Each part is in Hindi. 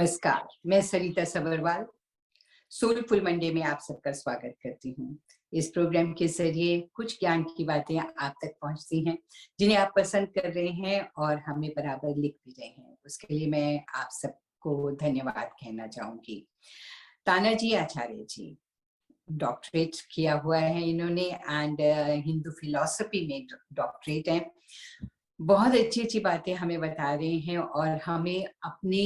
नमस्कार, मैं सरिता सबरवाल सोलफुल मंडे में आप सबका स्वागत करती हूँ। इस प्रोग्राम के ज़रिए कुछ ज्ञान की बातें आप तक पहुँचती हैं, जिन्हें आप पसंद कर रहे हैं और हमें बराबर लिख भी रहे हैं। उसके लिए मैं आप सबको धन्यवाद कहना चाहूँगी। तानाजी आचार्य जी, डॉक्टरेट किया हुआ है इन्होंने एंड हिंदू फिलॉसफी में डॉक्टरेट है। बहुत अच्छी-अच्छी बातें हमें बता रहे हैं और हमें अपने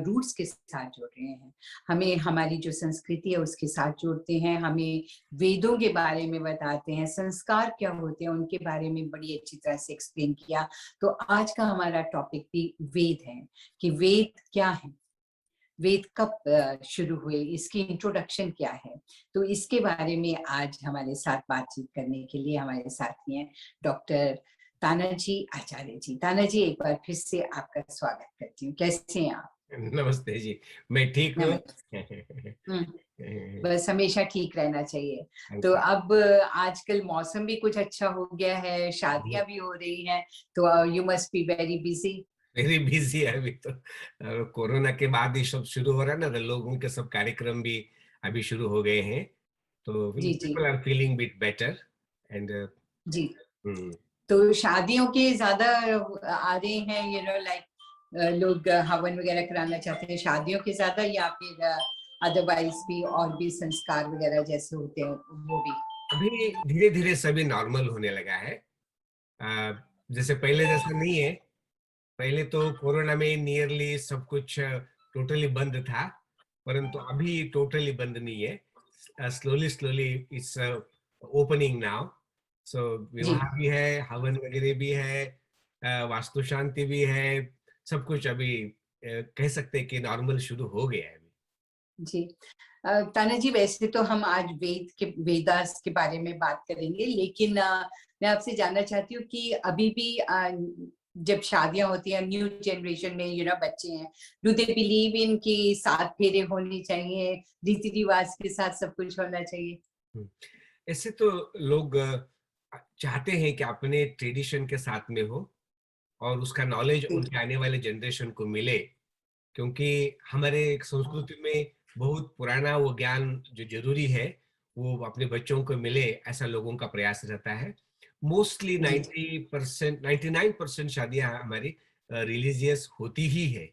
रूट्स के साथ जोड़ रहे हैं। हमें हमारी जो संस्कृति है उसके साथ जोड़ते हैं, हमें वेदों के बारे में बताते हैं, संस्कार क्या होते हैं उनके बारे में बड़ी अच्छी तरह से एक्सप्लेन किया। तो आज का हमारा टॉपिक भी वेद है कि वेद क्या है? वेद कब शुरू हुए? इसकी इंट्रोडक्शन क्या है? तो इसके बारे में आज हमारे साथ बातचीत करने के लिए हमारे साथी हैं डॉक्टर तानाजी आचार्य जी। तानाजी, एक बार फिर से आपका स्वागत करती हूँ। कैसे हैं आप? नमस्ते जी, मैं ठीक हूँ। नमस्ते। हुँ, बस हमेशा ठीक रहना चाहिए। तो अब आजकल मौसम भी कुछ अच्छा हो गया है, शादियाँ भी हो रही हैं, तो you must be very busy. Very busy है अभी तो। कोरोना के बाद ये सब शुरू हो रहा है ना, तो लोगों के सब कार्यक्रम भी अभी शुरू हो गए हैं, तो जी, जी, people are feeling bit better and जी। तो शादियों के ज़्यादा आ रहे हैं, लोग हवन वगैरह कराना चाहते हैं शादियों के ज़्यादा, या फिर अदरवाइज भी और भी संस्कार वगैरह जैसे होते हैं वो भी? अभी धीरे धीरे सभी नॉर्मल होने लगा है। जैसे पहले जैसा नहीं है। पहले तो कोरोना में नियरली सब कुछ टोटली बंद था, परंतु अभी टोटली बंद नहीं है। Slowly slowly it's opening now. So जी, विवाह भी है, हवन वगैरह भी है, वास्तु शांति भी है, सब कुछ अभी कह सकते हैं कि नॉर्मल शुरू हो गया है अभी। जी। ताना जी, वैसे तो हम आज वेदास के बारे में बात करेंगे, लेकिन मैं आपसे जानना चाहती हूँ कि अभी भी जब शादियाँ होती हैं न्यू जनरेशन में, बच्चे हैं, डू दे बिलीव इन कि 7 फेरे होने चाहिए, रीति-रिवाज के साथ सब कुछ होना चाहिए? हम्म, ऐसे तो लोग चाहते हैं कि अपने ट्रेडिशन के साथ में हो और उसका नॉलेज जी, उनके आने वाले जनरेशन को मिले, क्योंकि हमारे एक संस्कृति में बहुत पुराना वो ज्ञान जो ज़रूरी है, वो अपने बच्चों को मिले, ऐसा लोगों का प्रयास रहता है। मोस्टली जी, 90% 99% शादियाँ हमारी रिलीजियस होती ही है।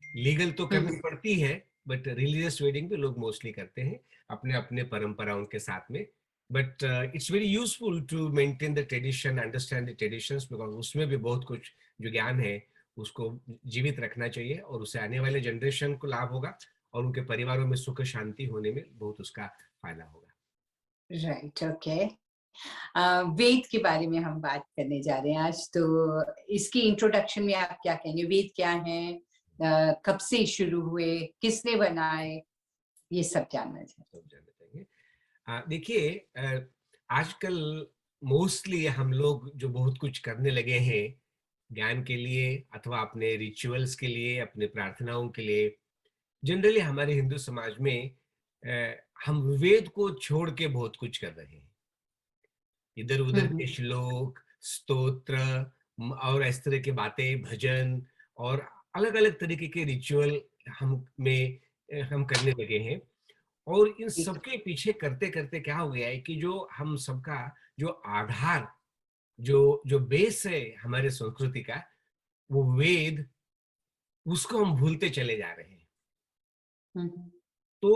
लीगल तो हुँ, करनी पड़ती है, बट रिलीजियस वेडिंग भी लोग मोस्टली करते हैं, अपने-अपने परंपराओं के साथ में। But it's very useful to maintain the tradition, understand the traditions, because उसमें भी बहुत कुछ जो ज्ञान है, उसको जीवित रखना चाहिए और उससे आने वाले जनरेशन को लाभ होगा और उनके परिवारों में सुख शांति होने में बहुत उसका फ़ायदा होगा। Right, okay. वेद के बारे में हम बात करने जा रहे हैं आज, तो इसकी इंट्रोडक्शन में आप क्या कहेंगे? वेद क्या हैं? कब से शुरू हुए? किसने बनाए? ये सब जानना चाहते सब जानना चाहिए। देखिए, आजकल मोस्टली हम लोग जो बहुत कुछ करने लगे हैं ज्ञान के लिए अथवा अपने रिचुअल्स के लिए, अपने प्रार्थनाओं के लिए, जनरली हमारे हिंदू समाज में हम वेद को छोड़ के बहुत कुछ कर रहे हैं। हैं। इधर-उधर के श्लोक, स्तोत्र और इस तरह की बातें, भजन और अलग-अलग तरीके के रिचुअल हम करने लगे हैं। और इन जी, सबके पीछे करते-करते क्या हो गया है कि जो हम सबका जो आधार, जो जो बेस है हमारे संस्कृति का, वो वेद, उसको हम भूलते चले जा रहे हैं। हुँ, तो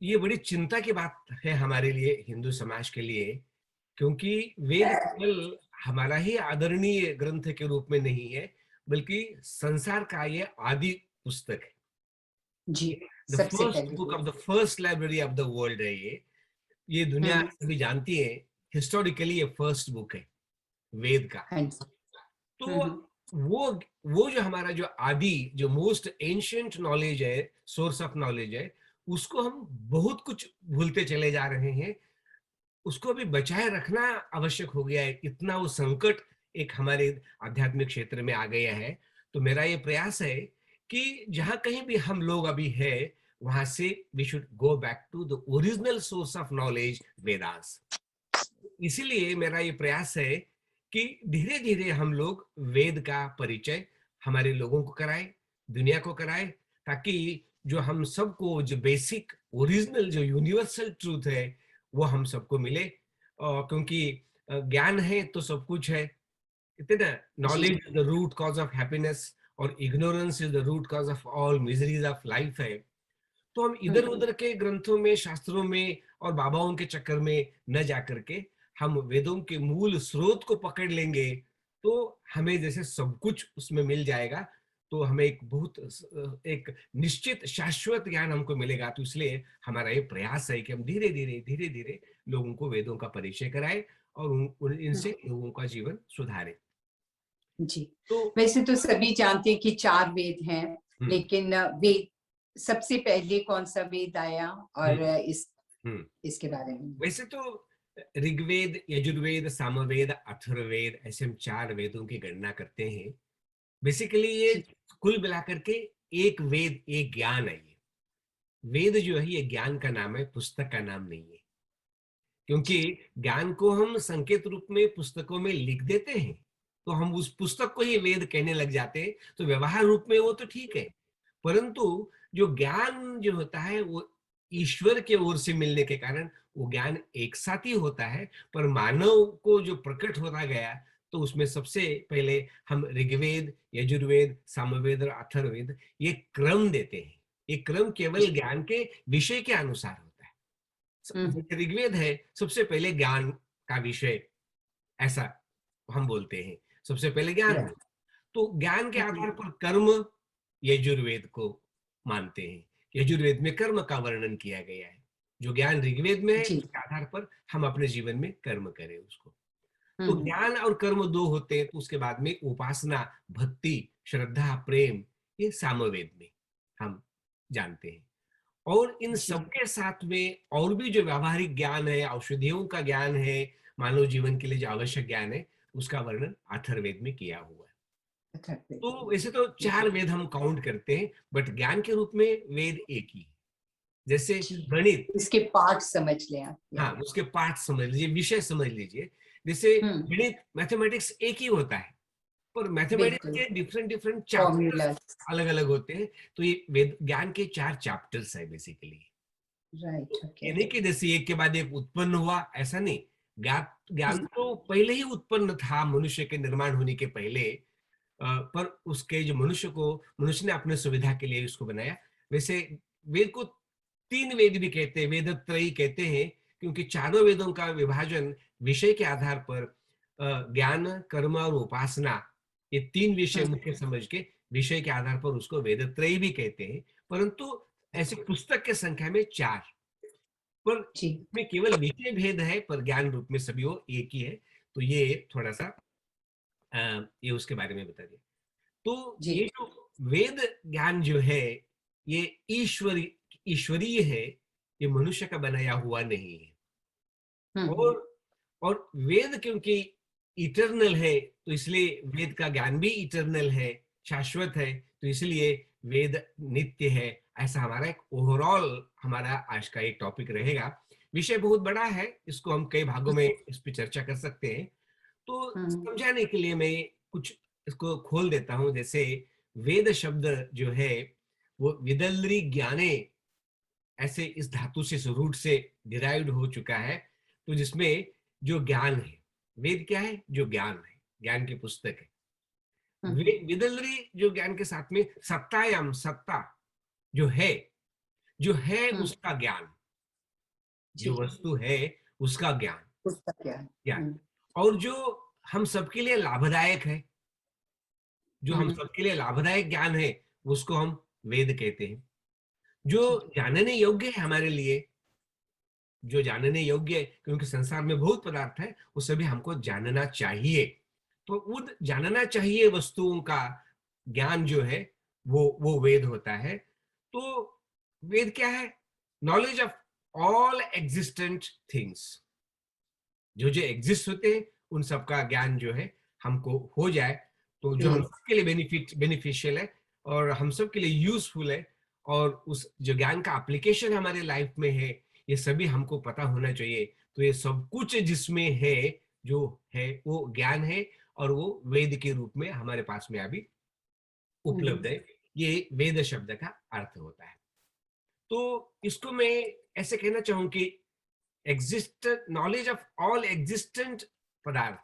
ये बड़ी चिंता की बात है हमारे लिए, हिंदू समाज के लिए, क्योंकि वेद केवल हमारा ही आदरणीय ग्रंथ के रूप में नहीं है, बल्कि संसार का ये आदि पुस्तक है। जी, द सबसे फर्स्ट पहले बुक ये। Of the first library of the world है ये। ये दुनिया हुँ, सभी जानती है, हिस्टोरिकली ये फर्स्ट बुक है, वेद का। हाँ जी। हुँ, तो वो वो जो हमारा जो जो मोस्ट एंशिएंट नॉलेज है, सोर्स ऑफ नॉलेज है, उसको हम बहुत कुछ भूलते चले जा रहे हैं। उसको भी बचाए रखना आवश्यक हो गया है, इतना वो संकट एक हमारे आध्यात्मिक क्षेत्र में आ गया है। तो मेरा ये प्रयास है कि जहाँ कहीं भी हम लोग अभी हैं, वहाँ से we should go back to the original source of knowledge, Vedas. इसीलिए मेरा ये प्रयास है कि धीरे-धीरे हम लोग वेद का परिचय हमारे लोगों को कराएँ, दुनिया को कराएँ, ताकि जो हम सबको जो बेसिक ओरिजिनल जो यूनिवर्सल ट्रूथ है वो हम सबको मिले। क्योंकि ज्ञान है तो सब कुछ है। कहते हैं ना, जी, knowledge is the root cause of happiness और ignorance is the root cause of all miseries of life है। तो हम इधर हम्म, उधर के ग्रंथों में, शास्त्रों में और बाबाओं के चक्कर में न जाकर के हम वेदों के मूल स्रोत को पकड़ लेंगे तो हमें जैसे सब कुछ उसमें मिल जाएगा। तो हमें एक बहुत एक निश्चित शाश्वत ज्ञान हमको मिलेगा। तो इसलिए हमारा ये प्रयास है कि हम धीरे धीरे लोगों को वेदों का परिचय कराएं और हम्म, इनसे लोगों का जीवन सुधारें। जी। तो वैसे तो सभी जानते हैं कि 4 वेद हैं, हम्म लेकिन वेद सबसे पहले कौन सा वेद आया और हम्म हम्म इसके बारे में? वैसे तो ऋग्वेद, यजुर्वेद, सामवेद, अथर्ववेद ऐसे हम 4 वेदों की गणना करते हैं। बेसिकली ये जी, कुल मिलाकर के एक वेद, एक ज्ञान है। ये वेद जो है ये ज्ञान का नाम है, पुस्तक का नाम नहीं है। क्योंकि जी, ज्ञान को हम संकेत रूप में पुस्तकों में लिख देते हैं तो हम उस पुस्तक को ही वेद कहने लग जाते हैं। तो व्यवहार रूप में वो तो ठीक है, परंतु जो ज्ञान जो होता है वो ईश्वर के ओर से मिलने के कारण वो ज्ञान एक साथ ही होता है। पर मानव को जो प्रकट होता गया तो उसमें सबसे पहले हम ऋग्वेद, यजुर्वेद, सामवेद और अथर्ववेद ये क्रम देते हैं। ये क्रम केवल जी। ज्ञान के विषय के अनुसार होता है। हुँ, जैसे ऋग्वेद है, सबसे पहले ज्ञान का विषय, ऐसा हम बोलते हैं। सबसे पहले ज्ञान हो, राइट। तो ज्ञान के हुँ, आधार पर कर्म यजुर्वेद को मानते हैं। यजुर्वेद में कर्म का वर्णन किया गया है। जो ज्ञान ऋग्वेद में है जी। उसके आधार पर हम अपने जीवन में कर्म करें उसको। हुँ, तो हुँ, ज्ञान और कर्म 2 होते हैं। तो उसके बाद में उपासना, भक्ति, श्रद्धा, प्रेम, ये सामवेद में हम जानते हैं। और इन जी। सबके साथ में और भी जो व्यावहारिक ज्ञान है, औषधियों का ज्ञान है, मानव जीवन के लिए जो आवश्यक ज्ञान है, उसका वर्णन अथर्ववेद में किया हुआ है। अथर्ववेद तो में। वैसे तो जी, 4 वेद हम काउंट करते हैं, बट ज्ञान के रूप में वेद एक ही है। जैसे जी। गणित, इसके पार्ट समझ लें आप। हाँ, या। उसके पार्ट समझ लीजिए, विषय समझ लीजिए। जैसे हुँ, गणित, मैथमेटिक्स एक ही होता है, पर मैथमेटिक्स बिल्कुल। के डिफरेंट डिफरेंट चैप्टर्स फ़ॉर्मूलाज़। अलग अलग होते हैं। तो ये वेद ज्ञान के 4 चैप्टर्स है बेसिकली। Right, okay. ये नहीं कि जैसे एक के बाद एक उत्पन्न हुआ, ऐसा नहीं। ज्ञान ज्ञान हुँ, तो पहले ही उत्पन्न था मनुष्य के निर्माण होने के पहले। पर उसके जो मनुष्य ने अपने सुविधा के लिए उसको बनाया। वैसे वेद को 3 वेद भी कहते हैं, वेदत्रयी कहते हैं, क्योंकि चारों वेदों का विभाजन विषय के आधार पर ज्ञान, कर्म और उपासना, ये 3 विषय हुँ, मुख्य समझ के विषय के आधार पर उसको वेदत्रयी भी कहते हैं। परंतु ऐसे पुस्तक के संख्या में 4, पर जी, इसमें केवल विषय भेद है, पर ज्ञान रूप में सभी वो एक ही है। तो ये थोड़ा-सा ये उसके बारे में बता दिया। तो जी। ये जो वेद ज्ञान जो है, ये ईश्वरीय है, ये मनुष्य का बनाया हुआ नहीं है। हुँ, हुँ, और और वेद क्योंकि इटर्नल है, तो इसलिए वेद का ज्ञान भी इटर्नल है, शाश्वत है। तो इसलिए वेद नित्य है। ऐसा हमारा एक ओवरऑल हमारा आज का एक टॉपिक रहेगा। विषय बहुत बड़ा है, इसको हम कई भागों में इस पे चर्चा कर सकते हैं। तो हुँ, समझाने के लिए मैं कुछ इसको खोल देता हूँ। जैसे वेद शब्द जो है वो विदल्री ज्ञाने, ऐसे इस धातु से, इस रूट से डिराइव्ड हो चुका है। तो जिसमें जो ज्ञान है, वेद क्या है? जो ज्ञान है, ज्ञान की पुस्तक है। हुँ, विदल्री जो ज्ञान के साथ में सत्तायाम, सत्ता जो है, हुँ, उसका ज्ञान, जो जी। वस्तु है उसका ज्ञान, पुस्तक ज्ञान। ज्ञान। हुँ, और जो हम सबके लिए लाभदायक है, जो हम हुँ, सबके लिए लाभदायक ज्ञान है, उसको हम वेद कहते हैं। जो जी। जानने योग्य है हमारे लिए, जो जानने योग्य है, क्योंकि संसार में बहुत पदार्थ है, वो सभी हमको जानना चाहिए। तो उन जानना चाहिए वस्तुओं का ज्ञान जो है वो वेद होता है। तो वेद क्या है? Knowledge of all existent things, जो जो एग्जिस्ट होते हैं उन सबका ज्ञान जो है हमको हो जाए, तो जो हम वेद। सबके लिए बेनिफिशियल है और हम सबके लिए यूजफुल है। और उस जो ज्ञान का एप्लीकेशन हमारे लाइफ में है, ये सभी हमको पता होना चाहिए। तो ये सब कुछ जिसमें है, जो है वो ज्ञान है, और वो वेद के रूप में हमारे पास में अभी हुँ, उपलब्ध है। ये वेद शब्द का अर्थ होता है। तो इसको मैं ऐसे कहना चाहूं कि existent knowledge of all existent पदार्थ,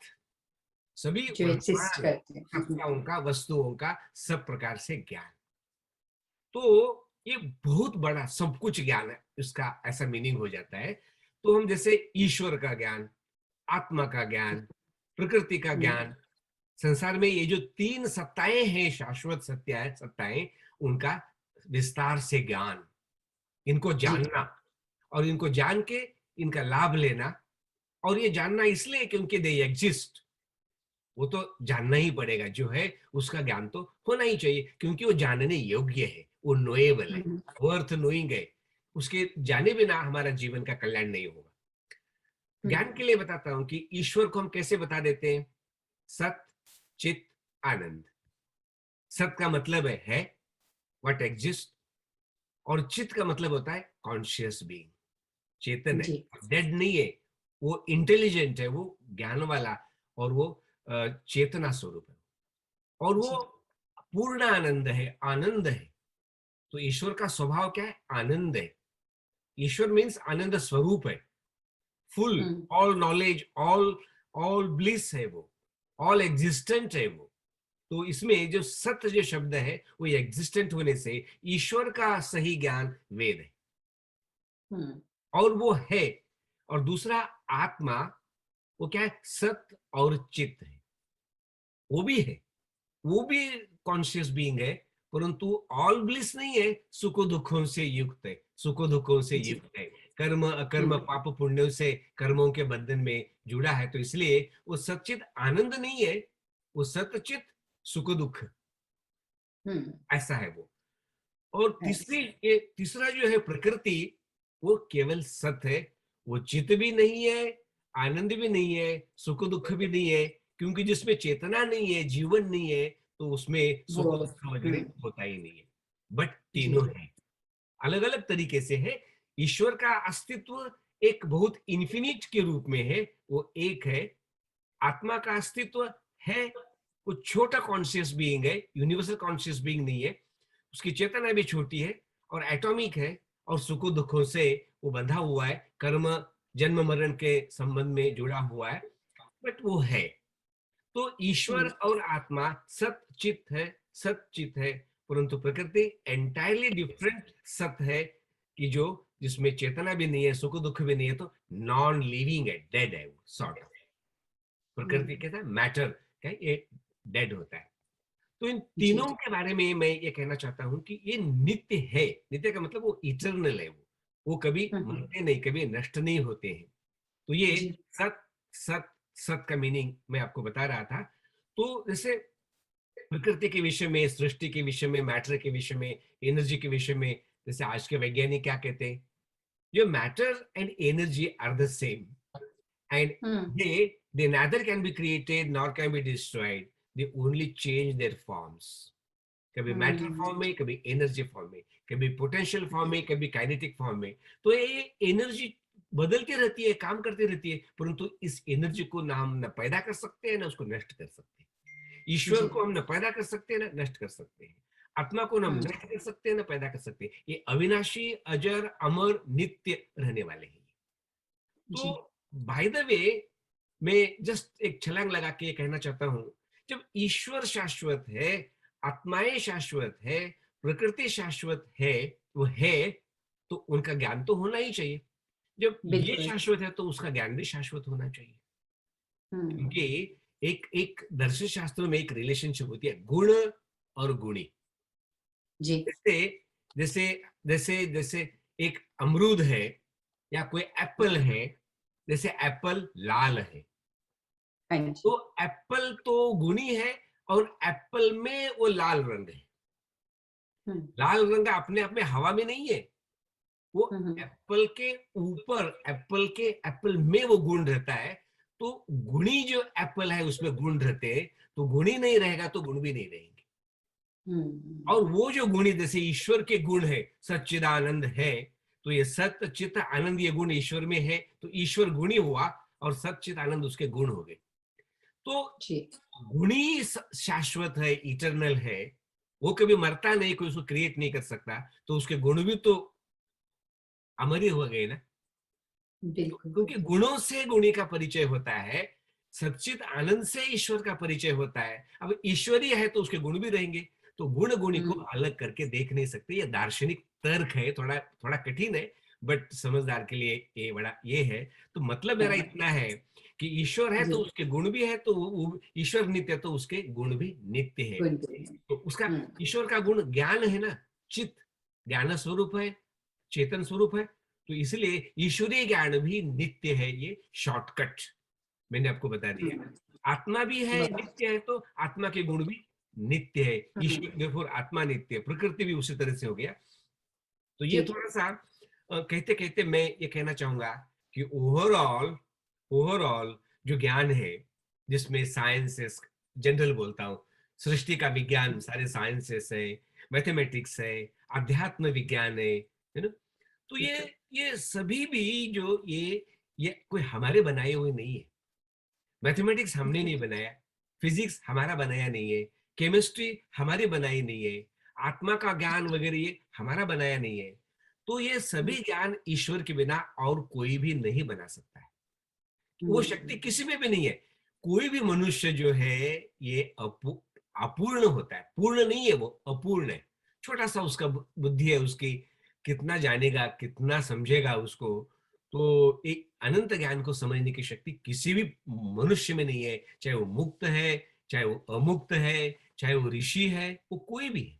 सभी जो एग्जिस्ट वर्तमान करते हैं। सत्ताओं का, वस्तुओं का सब प्रकार से ज्ञान। तो ये बहुत बड़ा सब कुछ ज्ञान है, इसका ऐसा मीनिंग हो जाता है। तो हम जैसे ईश्वर का ज्ञान, आत्मा का ज्ञान, प्रकृति का ज्ञान, संसार में ये जो तीन सत्ताएं हैं, शाश्वत सत्ताएं, उनका विस्तार से ज्ञान, इनको जी। जानना और इनको जान के इनका लाभ लेना। और ये जानना इसलिए क्योंकि दे एग्जिस्ट, वो तो जानना ही पड़ेगा, जो है उसका ज्ञान तो होना ही चाहिए, क्योंकि वो जानने योग्य है, वो नोएबल है, हम्म, वर्थ नोइंग है। उसके जाने बिना हमारा जीवन का कल्याण नहीं होगा। ज्ञान के लिए बताता हूं कि ईश्वर को हम कैसे बता देते हैं। सत, चित, आनंद। सत का मतलब है व्हाट एग्जिस्ट, और चित का मतलब होता है कॉन्शियस बीइंग, चेतन है, जी। डेड नहीं है, वो इंटेलिजेंट है, वो ज्ञान वाला, और वो चेतना स्वरूप है, और वो जी। पूर्ण आनंद है, आनंद है। तो ईश्वर का स्वभाव क्या है? आनंद है। ईश्वर मीन्स आनंद स्वरूप है, full, hmm, all knowledge, all all bliss है वो, ऑल एग्जिस्टेंट है वो। तो इसमें जो सत्य जो शब्द है, वो एग्जिस्टेंट होने से ईश्वर का सही ज्ञान वेद है, हम्म, और वो है। और दूसरा आत्मा, वो क्या है? सत्य और चित्त है, वो भी है, वो भी कॉन्शियस बीइंग है, परंतु ऑल ब्लिस नहीं है, सुखो दुखों से युक्त है, सुखो दुखों से जी। युक्त है, कर्म अकर्म हम्म, पाप पुण्यों से, कर्मों के बंधन में जुड़ा है। तो इसलिए वो सच्चित आनंद नहीं है, वो सतचित सुख दुख, हम्म, ऐसा है वो। और ऐसे। तीसरा जो है प्रकृति, वो केवल सत है, वो चित भी नहीं है, आनंद भी नहीं है, सुख दुख भी नहीं है, क्योंकि जिसमें चेतना नहीं है, जीवन नहीं है, तो उसमें वो। सुख दुख वगैरह होता ही नहीं है। बट जी। तीनों है, अलग अलग तरीके से है। ईश्वर का अस्तित्व एक बहुत इन्फिनिट के रूप में है, वो एक है। आत्मा का अस्तित्व है, वो छोटा कॉन्शियस बीइंग है, यूनिवर्सल कॉन्शियस बीइंग नहीं है, उसकी चेतना भी छोटी है और एटॉमिक है, और सुखों दुखों से वो बंधा हुआ है, कर्म जन्म मरण के संबंध में जुड़ा हुआ है, बट वो है। तो ईश्वर हम्म, और आत्मा सतचित है, सतचित है, परंतु प्रकृति एंटायरली डिफरेंट सत है, कि जो जिसमें चेतना भी नहीं है, सुख दुख भी नहीं है, तो नॉन लिविंग है, डेड है वो, सॉर्ट ऑफ। प्रकृति हम्म, कहता है मैटर, क्या है? ये डेड होता है। तो इन जी। तीनों के बारे में मैं ये कहना चाहता हूं कि ये नित्य है। नित्य का मतलब वो इटर्नल है, वो कभी हम्म, मरते नहीं, कभी नष्ट नहीं होते हैं। तो ये जी। सत, सत, सत का मीनिंग मैं आपको बता रहा था। तो जैसे प्रकृति के विषय में, सृष्टि के विषय में, मैटर के विषय में, एनर्जी के विषय में, जैसे आज के वैज्ञानिक क्या कहते हैं, जो matter and energy are the same, and hmm, they neither can be created nor can be destroyed, they only change their forms। कभी मैटर हम्म, फॉर्म में, कभी एनर्जी फॉर्म में, कभी पोटेंशियल फॉर्म में, कभी काइनेटिक फॉर्म में। तो ये एनर्जी बदलती रहती है, काम करती रहती है, परंतु इस एनर्जी को ना हम न पैदा कर सकते हैं, ना उसको नष्ट कर सकते हैं। ईश्वर जी। को हम न पैदा कर सकते हैं, ना नष्ट कर सकते हैं। आत्मा को ना हम हम्म, नष्ट कर सकते हैं, ना पैदा कर सकते हैं। ये अविनाशी, अजर, अमर, नित्य रहने वाले हैं। तो जी। बाय द वे, मैं जस्ट एक छलांग लगा के ये कहना चाहता हूं, जब ईश्वर शाश्वत है, आत्माएं शाश्वत है, प्रकृति शाश्वत है, वो है, तो उनका ज्ञान तो होना ही चाहिए। जब ये बिल्कुल। शाश्वत है, तो उसका ज्ञान भी शाश्वत होना चाहिए। हम्म, क्योंकि एक एक दर्शन शास्त्रों में एक रिलेशनशिप होती है, गुण और गुणी। जी। जैसे जैसे जैसे जैसे एक अमरूद है या कोई एप्पल है, जैसे एप्पल लाल है, हाँ तो जी। एप्पल तो गुणी है, और एप्पल में वो लाल रंग है। हम्म, लाल रंग अपने आप में हवा में नहीं है, वो हम्म, एप्पल के ऊपर, एप्पल में वो गुण रहता है। तो गुणी जो एप्पल है उसमें गुण रहते हैं, तो गुणी नहीं रहेगा तो गुण भी नहीं रहेंगे। और वो जो गुणी जैसे ईश्वर के गुण है, सच्चिदानंद है, तो ये सत्य चित्त आनंद, ये गुण ईश्वर में है, तो ईश्वर गुणी हुआ और सच्चित आनंद उसके गुण हो गए। तो जी। गुणी शाश्वत है, इटरनल है, वो कभी मरता नहीं, कोई उसको क्रिएट नहीं कर सकता, तो उसके गुण भी तो अमर ही हो गए ना। बिल्कुल। क्योंकि गुणों से गुणी का परिचय होता है, सच्चित आनंद से ईश्वर का परिचय होता है। अब ईश्वरीय है तो उसके गुण भी रहेंगे, तो गुण गुणी को अलग करके देख नहीं सकते। ये दार्शनिक तर्क है, थोड़ा थोड़ा कठिन है, बट समझदार के लिए ये बड़ा ये है। तो मतलब मेरा इतना है कि ईश्वर है तो जी। उसके गुण भी है, तो ईश्वर नित्य है तो उसके गुण भी नित्य है। गुण भी है। तो उसका ईश्वर का गुण ज्ञान है ना, चित ज्ञान स्वरूप है, चेतन स्वरूप है, तो इसलिए ईश्वरीय ज्ञान भी नित्य है। ये शॉर्टकट मैंने आपको बता दिया। आत्मा भी है, बहुत। नित्य है, तो आत्मा के गुण भी नित्य है। ईश्वर देखो, आत्मा नित्य है, प्रकृति भी उसी तरह से हो गया। तो ये जी। थोड़ा सा कहते कहते मैं ये कहना चाहूंगा कि ओवरऑल ओवरऑल जो ज्ञान है, जिसमें साइंसेस जनरल बोलता हूँ, सृष्टि का विज्ञान, सारे साइंसेस है, मैथमेटिक्स है, अध्यात्म विज्ञान है ना। तो ये सभी भी जो ये कोई हमारे बनाए हुए नहीं है। मैथमेटिक्स हमने नहीं बनाया, फिजिक्स हमारा बनाया नहीं है, केमिस्ट्री हमारी बनाई नहीं है, आत्मा का ज्ञान वगैरह ये हमारा बनाया नहीं है। तो ये सभी ज्ञान ईश्वर के बिना और कोई भी नहीं बना सकता है। वो शक्ति किसी में भी नहीं है। कोई भी मनुष्य जो है ये अपूर्ण होता है, पूर्ण नहीं है, वो अपूर्ण है। छोटा सा उसका बुद्धि है, उसकी कितना जानेगा, कितना समझेगा उसको। तो एक अनंत ज्ञान को समझने की शक्ति किसी भी मनुष्य में नहीं है, चाहे वो मुक्त है, चाहे वो अमुक्त है, चाहे वो ऋषि है, वो कोई भी है।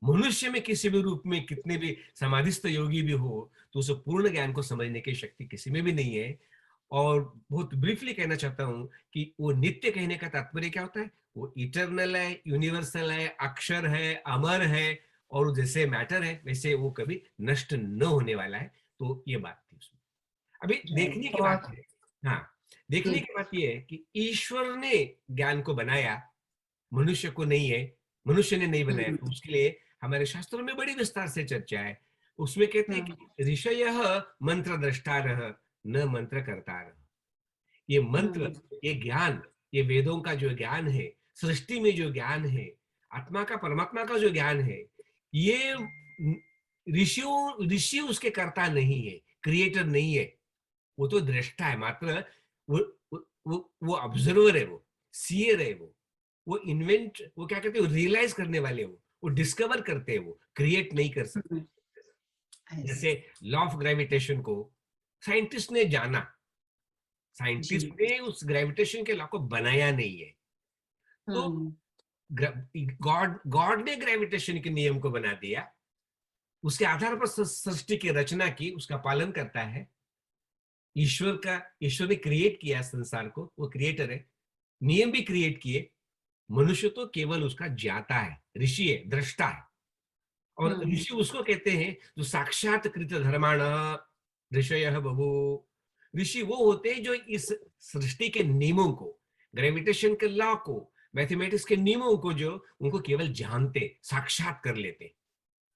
मनुष्य में किसी भी रूप में कितने भी समाधिस्थ योगी भी हो, तो उस पूर्ण ज्ञान को समझने की शक्ति किसी में भी नहीं है। और बहुत ब्रीफली कहना चाहता हूं कि वो नित्य कहने का तात्पर्य क्या होता है, वो इटर्नल है, यूनिवर्सल है, अक्षर है, अमर है, और जैसे मैटर है वैसे वो कभी नष्ट न होने वाला है। तो ये बात थी उसमें। अभी देखने की बात बहुत। है, हाँ, देखने जी। की बात ये है कि ईश्वर ने ज्ञान को बनाया, मनुष्य को नहीं है, मनुष्य ने नहीं बनाया। तो उसके लिए हमारे शास्त्रों में बड़ी विस्तार से चर्चा है। उसमें कहते हैं कि ऋषयः मंत्र द्रष्टारः न मंत्र कर्तारः। ये मंत्र, ये ज्ञान, ये वेदों का जो ज्ञान है, सृष्टि में जो ज्ञान है, आत्मा का परमात्मा का जो ज्ञान है, ये ऋषि उसके कर्ता नहीं है, क्रिएटर नहीं है। वो तो दृष्टा है मात्र। वो वो ऑब्जर्वर है, वो सीयर है, वो इन्वेंट, वो क्या कहते हैं, रियलाइज करने वाले, वो डिस्कवर करते हैं, वो क्रिएट नहीं कर सकते। जैसे लॉ ऑफ ग्रेविटेशन को साइंटिस्ट ने जाना, साइंटिस्ट जी। ने उस ग्रेविटेशन के लॉ को बनाया नहीं है। तो गॉड गॉड ने ग्रेविटेशन के नियम को बना दिया, उसके आधार पर सृष्टि की रचना की, उसका पालन करता है। ईश्वर ने क्रिएट किया संसार को, वो क्रिएटर है, नियम भी क्रिएट किए। मनुष्य तो केवल उसका ज्ञाता है, ऋषि है, दृष्टा है। और ऋषि उसको कहते हैं जो साक्षात कृत धर्माण ऋषयः बभू। ऋषि वो होते हैं जो इस सृष्टि के नियमों को, ग्रेविटेशन के लॉ को, मैथमेटिक्स के नियमों को, जो उनको केवल जानते, साक्षात कर लेते,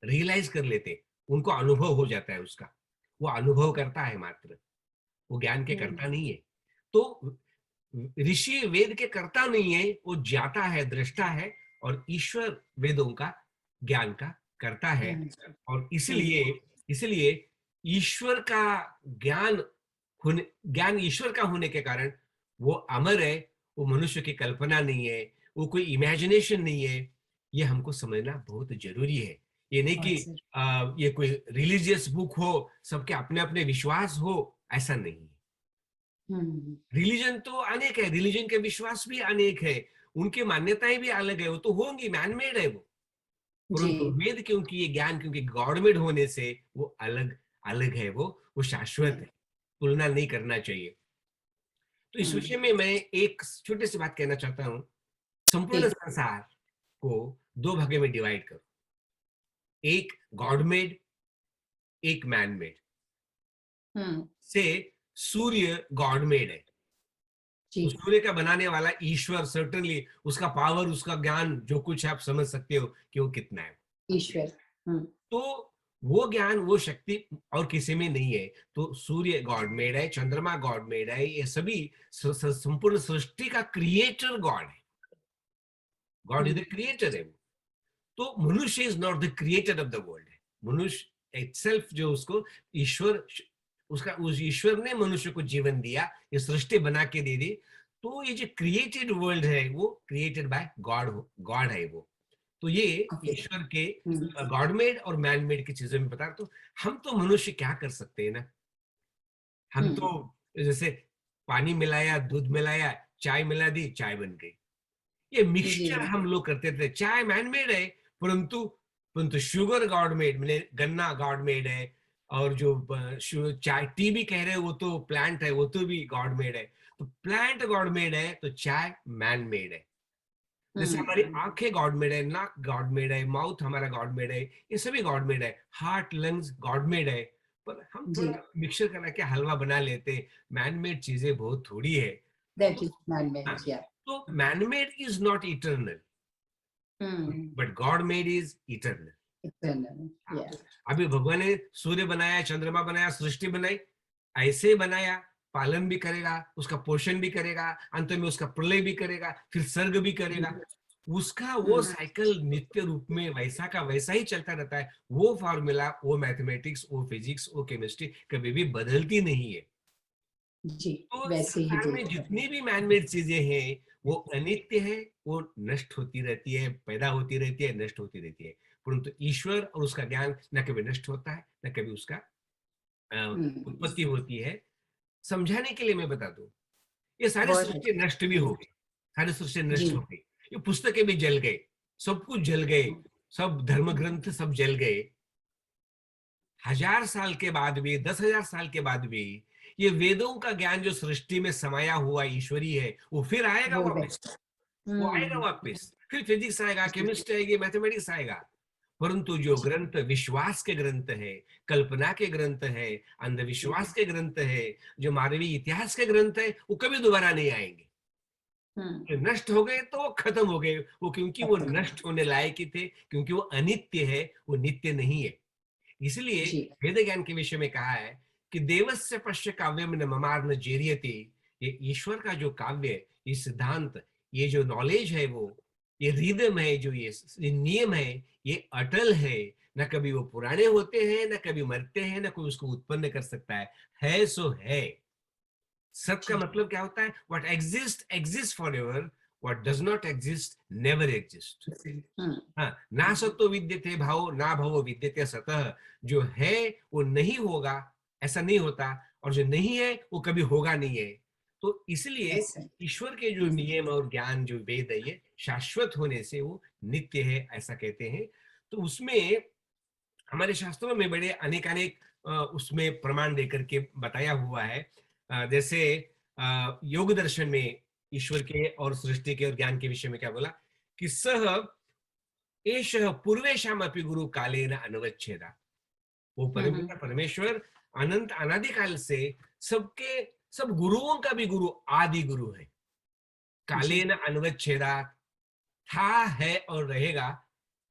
रियलाइज कर लेते, उनको अनुभव हो जाता है उसका। वो अनुभव करता है मात्र, वो ज्ञान के कर्ता नहीं है। तो ऋषि वेद के कर्ता नहीं है, वो ज्ञाता है, दृष्टा है, और ईश्वर वेदों का ज्ञान का करता है। और इसलिए इसलिए ईश्वर का ज्ञान ज्ञान ईश्वर का होने के कारण वो अमर है, वो मनुष्य की कल्पना नहीं है, वो कोई इमेजिनेशन नहीं है। ये हमको समझना बहुत जरूरी है। ये नहीं कि ये कोई रिलीजियस बुक हो, सबके अपने अपने विश्वास हो, ऐसा नहीं है। रिलीजन तो अनेक है, रिलीजन के विश्वास भी अनेक है, उनकी मान्यताएं भी अलग है, वो तो होंगी, मैनमेड है वो। परंतु वेद क्योंकि ये ज्ञान क्योंकि गॉडमेड होने से वो अलग अलग है, वो शाश्वत है, तुलना नहीं करना चाहिए। तो इस विषय में मैं एक छोटी सी बात कहना चाहता हूँ। संपूर्ण संसार को दो भागों में डिवाइड करो, एक गॉडमेड, एक मैनमेड। से सूर्य गॉडमेड है, उस सूर्य का बनाने वाला ईश्वर, सर्टनली उसका पावर, उसका ज्ञान, जो कुछ आप समझ सकते हो कि वो कितना है ईश्वर। तो वो ज्ञान, वो शक्ति और किसी में नहीं है। तो सूर्य गॉड मेड है, चंद्रमा गॉड मेड है, ये सभी संपूर्ण सृष्टि का क्रिएटर गॉड है। गॉड इज द क्रिएटर है। तो मनुष्य is not the creator of the world है। मनुष्य इटसेल्फ जो उसको ईश्वर, उसका उस ईश्वर ने मनुष्य को जीवन दिया, ये सृष्टि बना के दे दी। तो ये जो क्रिएटेड वर्ल्ड है वो क्रिएटेड बाय गॉड, गॉड है वो। तो ये ओके। ईश्वर के गॉड मेड और मैन मेड की चीजों में बता। तो हम तो मनुष्य क्या कर सकते हैं ना, हम तो जैसे पानी मिलाया, दूध मिलाया, चाय मिला दी, चाय बन गई। ये मिक्सचर जी हम लोग करते थे। चाय मैन मेड है, परंतु परंतु शुगर गॉड मेड, मैंने गन्ना गॉड मेड है। और जो चाय टी भी कह रहे हैं वो तो प्लांट है, वो तो भी गॉड मेड है। तो प्लांट गॉड मेड है तो चाय मैन मेड है। जैसे हमारी आंखें गॉड मेड है, नाक गॉड मेड है, माउथ हमारा गॉड मेड है, ये सभी गॉड मेड है। हार्ट लंग्स गॉड मेड है। पर हम जी, थोड़ा मिक्सर करा के हलवा बना लेते। मैन मेड चीजें बहुत थोड़ी है। दैट इज मैन हाँ, मेड, या। तो man made is not eternal, but God made is eternal. Eternal, या। अभी भगवान ने सूर्य बनाया, चंद्रमा बनाया, सृष्टि बनाई, ऐसे बनाया, पालन भी करेगा, उसका पोषण भी करेगा, अंत में उसका प्रलय भी करेगा, फिर सर्ग भी करेगा। उसका वो साइकिल नित्य रूप में वैसा का वैसा ही चलता रहता है। वो फॉर्मूला, वो मैथमेटिक्स, वो फिजिक्स, वो केमिस्ट्री कभी भी बदलती नहीं है। जी, तो वैसे ही संसार में चलता है। जितनी भी मैनमेड चीजें हैं वो अनित्य है, वो नष्ट होती रहती है, पैदा होती रहती है, नष्ट होती रहती है। परंतु ईश्वर और उसका ज्ञान न कभी नष्ट होता है, न कभी उसका उत्पत्ति होती है। समझाने के लिए मैं बता दूं, ये सारी बहुत सृष्टि अच्छा। नष्ट भी हो गई, सारी सृष्टि नष्ट हो जी। गई, ये पुस्तकें भी जल गए, सब कुछ जल गए, सब धर्म ग्रंथ सब जल गए। 1000 साल के बाद भी, 10,000 साल के बाद भी ये वेदों का ज्ञान जो सृष्टि में समाया हुआ ईश्वरी है वो फिर आएगा वो वापस। बेस्ट। वो आएगा वापस, फिर फिजिक्स आएगा, केमिस्ट्री आएगी, मैथमेटिक्स आएगा। परंतु जो ग्रंथ विश्वास के ग्रंथ है, कल्पना के ग्रंथ है, अंधविश्वास के ग्रंथ है, जो मानवीय इतिहास के ग्रंथ है, वो कभी दोबारा नहीं आएंगे। जो नष्ट हो गए तो वो खत्म हो गए, वो क्योंकि वो नष्ट होने लायक ही थे, क्योंकि वो अनित्य है, वो नित्य नहीं है। इसलिए जी। वेद ज्ञान के विषय में कहा है कि देवस्य पश्य काव्यम न ममार न जेरियते। ये ईश्वर का जो काव्य, ये सिद्धांत, ये जो नॉलेज है, वो ये रिदम है, जो ये नियम है, ये अटल है। न कभी वो पुराने होते हैं, न कभी मरते हैं, न कोई उसको उत्पन्न कर सकता है सो है। सत का जी। मतलब क्या होता है? What exist exist for ever, what does not exist never exist. हाँ, ना सत्तो विद्यते भाव ना भवो विद्यते सतः। जो है वो नहीं होगा, ऐसा नहीं होता, और जो नहीं है वो कभी होगा नहीं है। तो इसलिए ऐसा। ईश्वर के जो नियम और ज्ञान जो वेद है, ये शाश्वत होने से वो नित्य है, ऐसा कहते हैं। तो उसमें हमारे शास्त्रों में बड़े अनेक उसमें प्रमाण देकर के बताया हुआ है। जैसे योग दर्शन में ईश्वर के और सृष्टि के और ज्ञान के विषय में क्या बोला कि सह एष पूर्वेशामपि गुरु कालेन अनवच्छेदा। वो परमपिता परमेश्वर अनंत अनादिकाल से सबके सब गुरुओं का भी गुरु, आदि गुरु है। जी। कालेन अनवच्छेदा, था, है और रहेगा।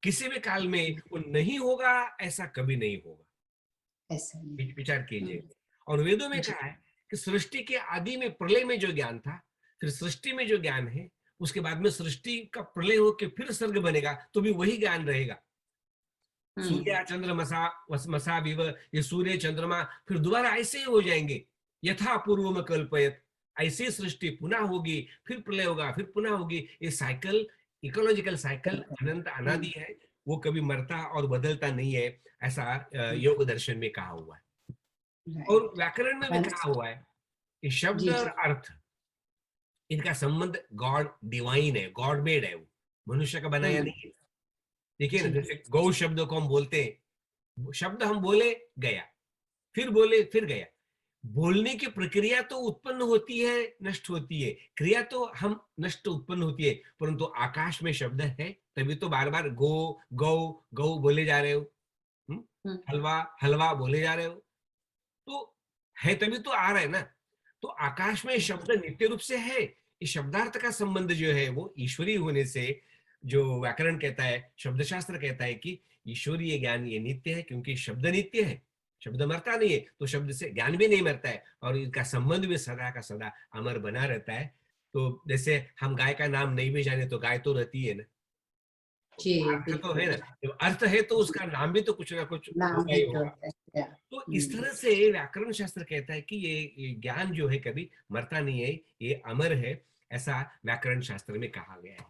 किसी भी काल में वो नहीं होगा, ऐसा कभी नहीं होगा। ऐसा नहीं। विचार कीजिए। और वेदों में जी। कहा है कि सृष्टि के आदि में, प्रलय में जो ज्ञान था, फिर सृष्टि में जो ज्ञान है, उसके बाद में सृष्टि का प्रलय होकर फिर स्वर्ग बनेगा तो भी वही ज्ञान रहेगा। सूर्य चंद्र मसा मसा विव, ये सूर्य चंद्रमा फिर दोबारा ऐसे ही हो जाएंगे। यथा पूर्व में कल्पयत, ऐसी सृष्टि पुनः होगी, फिर प्रलय होगा, फिर पुनः होगी। ये साइकिल, इकोलॉजिकल साइकिल अनंत अनादि है, वो कभी मरता और बदलता नहीं है, ऐसा योग दर्शन में कहा हुआ है। और राइट। व्याकरण में भी कहा हुआ है कि शब्द जी। और जी। अर्थ, इनका संबंध गॉड डिवाइन है, गॉड मेड है, वो मनुष्य का बनाया नहीं है। देखिए ना, जी। जैसे गौ शब्द को हम बोलते हैं, शब्द हम बोले, गया, फिर बोले, फिर गया। बोलने की प्रक्रिया तो उत्पन्न होती है, नष्ट होती है, क्रिया तो हम नष्ट उत्पन्न होती है। परंतु आकाश में शब्द है, तभी तो बार बार गो गौ गौ बोले जा रहे हो। हम्म? हलवा हलवा बोले जा रहे हो। तो है तभी तो आ रहा है ना। तो आकाश में शब्द नित्य रूप से है। इस शब्दार्थ का संबंध जो है वो ईश्वरीय होने से, जो व्याकरण कहता है, शब्दशास्त्र कहता है कि ईश्वरीय ज्ञान ये नित्य है, क्योंकि शब्द नित्य है, शब्द मरता नहीं है, तो शब्द से ज्ञान भी नहीं मरता है, और इनका संबंध भी सदा का सदा अमर बना रहता है। तो जैसे हम गाय का नाम नहीं भी जाने तो गाय तो रहती है ना। जी, अर्थ तो है बिल्कुल। ना, जब अर्थ है तो उसका नाम भी तो कुछ ना कुछ नाम होगा भी ही तो होगा। है। या, तो इस तरह से व्याकरण शास्त्र कहता है कि ये ज्ञान जो है कभी मरता नहीं है, ये अमर है, ऐसा व्याकरण शास्त्र में कहा गया है।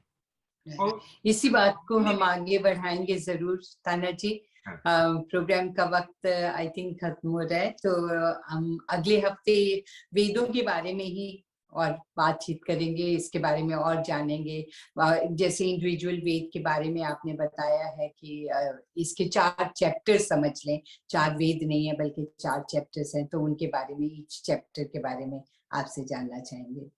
राइट। और इसी बात को हिंदी हम में आगे बढ़ाएंगे जरूर ताना जी। हाँ, प्रोग्राम का वक्त आई थिंक खत्म हो रहा है, तो हम अगले हफ्ते वेदों के बारे में ही और बातचीत करेंगे, इसके बारे में और जानेंगे। जैसे इंडिविजुअल वेद के बारे में आपने बताया है कि इसके 4 चैप्टर समझ लें, 4 वेद नहीं है बल्कि 4 चैप्टर्स हैं, तो उनके बारे में, ईच चैप्टर के बारे में आपसे जानना चाहेंगे।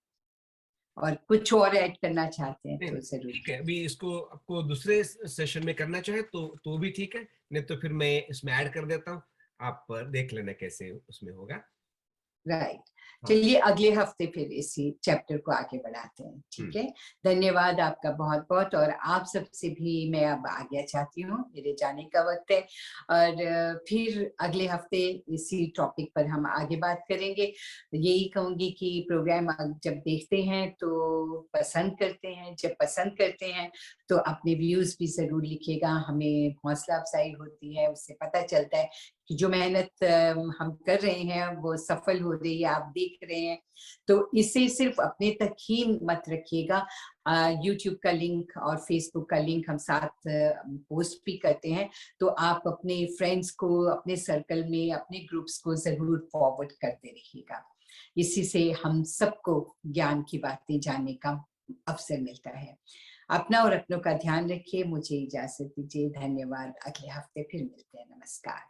और कुछ और ऐड करना चाहते हैं नहीं, तो नहीं, जरूर। ठीक है, अभी इसको आपको दूसरे सेशन में करना चाहे तो भी ठीक है, नहीं तो फिर मैं इसमें ऐड कर देता हूँ, आप देख लेना कैसे उसमें होगा। राइट। हाँ। चलिए अगले हफ्ते फिर इसी चैप्टर को आगे बढ़ाते हैं, ठीक है। धन्यवाद आपका बहुत बहुत, और आप सबसे भी मैं अब आज्ञा चाहती हूँ, मेरे जाने का वक्त है। और फिर अगले हफ्ते इसी टॉपिक पर हम आगे बात करेंगे। यही कहूंगी कि प्रोग्राम जब देखते हैं तो पसंद करते हैं, जब पसंद करते हैं तो अपने व्यूज भी जरूर लिखिएगा, हमें हौसला अफजाई होती है, उससे पता चलता है कि जो मेहनत हम कर रहे हैं वो सफल हो रही है, आप देख रहे हैं। तो इसे सिर्फ अपने तक ही मत रखिएगा। यूट्यूब का लिंक और फेसबुक का लिंक हम साथ पोस्ट भी करते हैं, तो आप अपने फ्रेंड्स को, अपने सर्कल में, अपने ग्रुप्स को जरूर फॉरवर्ड करते रहिएगा। इसी से हम सबको ज्ञान की बातें जानने का अवसर मिलता है। अपना और अपनों का ध्यान रखिए, मुझे इजाजत दीजिए। धन्यवाद, अगले हफ्ते फिर मिलते हैं। नमस्कार।